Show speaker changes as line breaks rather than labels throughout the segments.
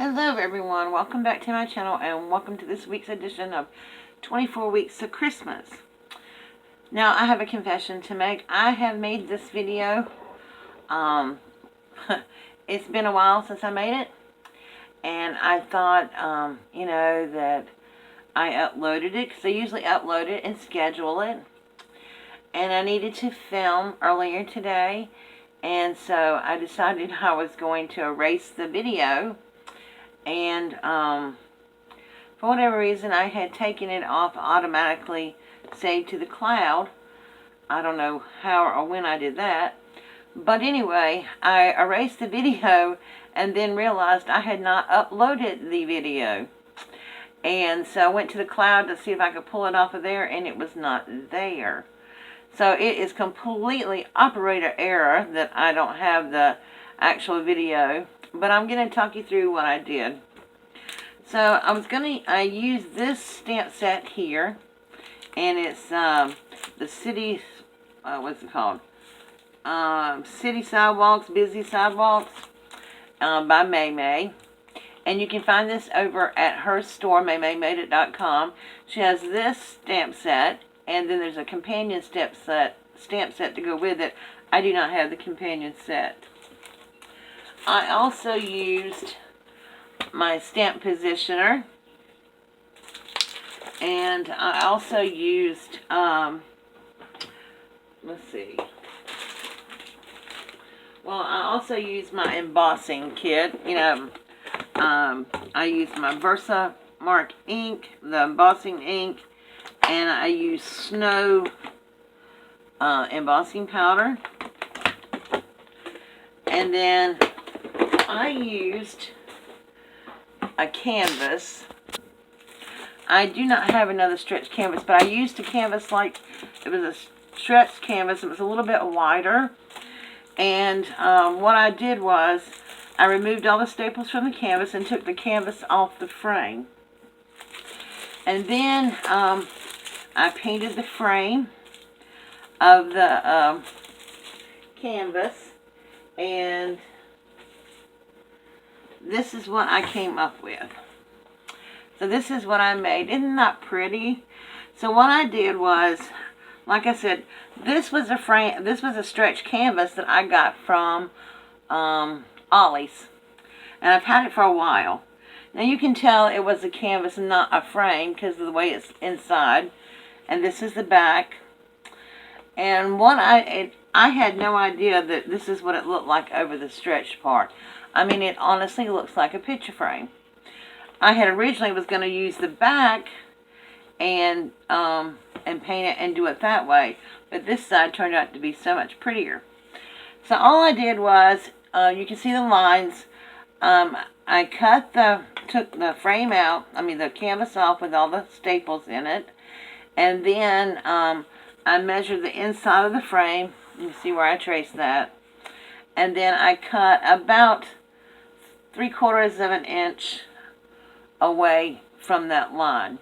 Hello everyone, welcome back to my channel and welcome to this week's edition of 24 Weeks of Christmas. Now I have a confession to make. I have made this video. It's been a while since I made it, and I thought, that I uploaded it because I usually upload it and schedule it, and I needed to film earlier today, and so I decided I was going to erase the video. And for whatever reason, I had taken it off automatically saved to the cloud. I don't know how or when I did that. But anyway, I erased the video and then realized I had not uploaded the video. And so I went to the cloud to see if I could pull it off of there, and it was not there. So it is completely operator error that I don't have the actual video. But I'm going to talk you through what I did. So I used this stamp set here, and it's the City, what's it called? City Sidewalks, Busy Sidewalks by May May. And you can find this over at her store, maymaymade.com. She has this stamp set, and then there's a companion stamp set to go with it. I do not have the companion set. I also used my stamp positioner, and I also used, I also used my embossing kit. I used my Versamark ink, the embossing ink, and I used Snow embossing powder, and then I used a canvas. I do not have another stretch canvas, but I used a canvas like it was a stretched canvas. It was a little bit wider. And what I did was I removed all the staples from the canvas and took the canvas off the frame. And then I painted the frame of the canvas, and this is what I came up with. So this is what I made. Isn't that pretty? So what I did was, like I said, this was a frame. This was a stretch canvas that I got from Ollie's, and I've had it for a while. Now you can tell it was a canvas and not a frame because of the way it's inside. And this is the back. And what I had no idea that this is what it looked like over the stretched part. I mean, it honestly looks like a picture frame. I had originally was going to use the back and paint it and do it that way, but this side turned out to be so much prettier. So all I did was, you can see the lines. I took the frame out, the canvas off with all the staples in it, and then I measured the inside of the frame. You see where I traced that. And then I cut about 3/4 of an inch away from that line.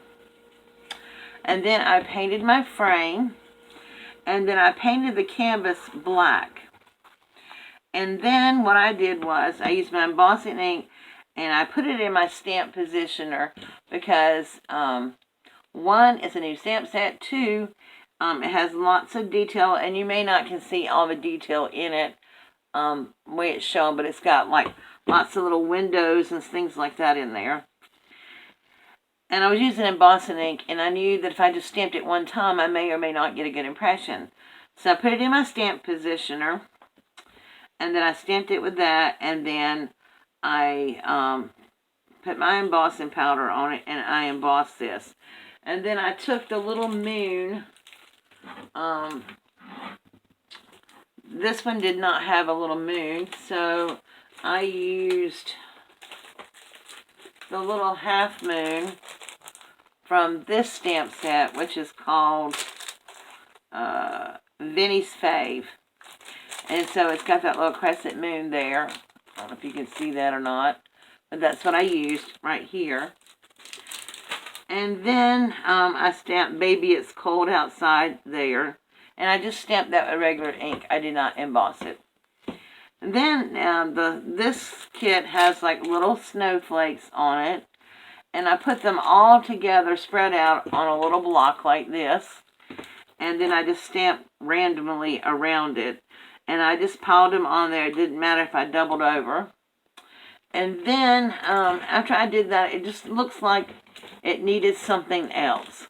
And then I painted my frame, and then I painted the canvas black. And then what I did was I used my embossing ink, and I put it in my stamp positioner because one, it's a new stamp set. Two, it has lots of detail, and you may not can see all the detail in it the way it's shown, but it's got like lots of little windows and things like that in there. And I was using embossing ink, and I knew that if I just stamped it one time, I may or may not get a good impression. So I put it in my stamp positioner, and then I stamped it with that, and then I put my embossing powder on it, and I embossed this. And then I took the little moon. This one did not have a little moon, so I used the little half moon from this stamp set, which is called Vinnie's Fave. And so it's got that little crescent moon there. I don't know if you can see that or not, but that's what I used right here. And then I stamped Baby It's Cold Outside there. And I just stamped that with regular ink. I did not emboss it. And then this kit has like little snowflakes on it. And I put them all together, spread out on a little block like this. And then I just stamped randomly around it. And I just piled them on there. It didn't matter if I doubled over. And then after I did that, it just looks like it needed something else.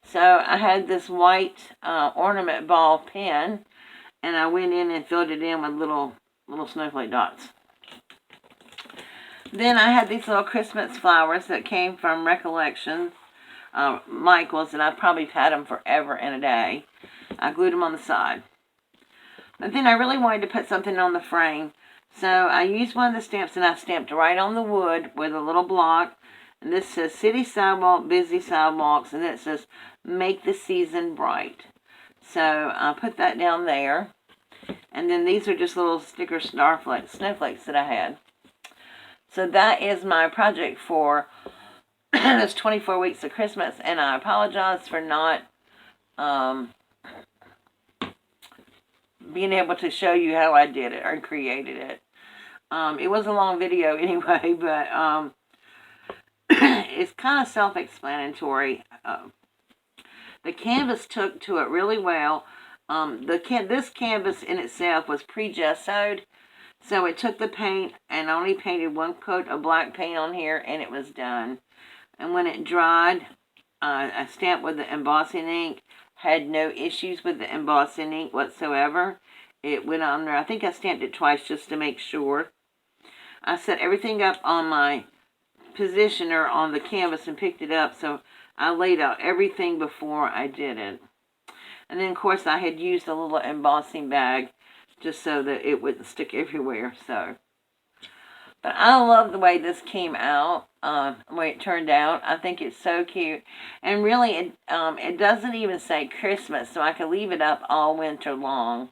So I had this white ornament ball pen, and I went in and filled it in with little snowflake dots. Then I had these little Christmas flowers that came from Recollection, Michael's, and I've probably had them forever and a day. I glued them on the side. But then I really wanted to put something on the frame, so I used one of the stamps and I stamped right on the wood with a little block. And this says City Sidewalk, Busy Sidewalks, and then it says Make the Season Bright. So I put that down there. And then these are just little sticker snowflakes that I had. So that is my project for those 24 weeks of Christmas. And I apologize for not being able to show you how I did it or created it. It was a long video anyway, but it's kind of self-explanatory. The canvas took to it really well. This canvas in itself was pre-gessoed, so it took the paint and only painted one coat of black paint on here, and it was done. And when it dried, I stamped with the embossing ink. Had no issues with the embossing ink whatsoever. It went on there. I think I stamped it twice just to make sure. I set everything up on my positioner on the canvas and picked it up, so I laid out everything before I did it. And then, of course, I had used a little embossing bag just so that it wouldn't stick everywhere. So, but I love the way this came out, the way it turned out. I think it's so cute. And really, it doesn't even say Christmas, so I could leave it up all winter long.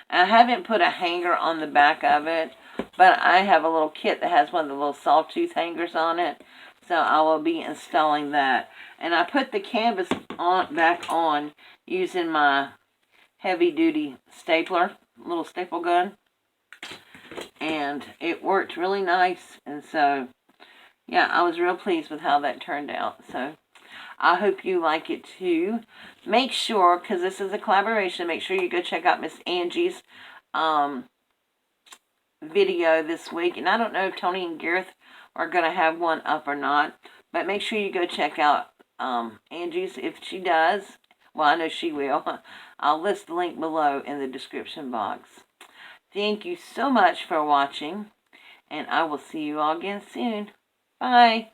I haven't put a hanger on the back of it, but I have a little kit that has one of the little sawtooth hangers on it, so I will be installing that. And I put the canvas back on using my heavy-duty stapler, little staple gun, and it worked really nice. And so, yeah, I was real pleased with how that turned out. So I hope you like it too. Make sure, because this is a collaboration, make sure you go check out Miss Angie's video this week. And I don't know if Tony and Gareth are going to have one up or not, but make sure you go check out Angie's if she does. Well, I know she will. I'll list the link below in the description box. Thank you so much for watching, and I will see you all again soon. Bye.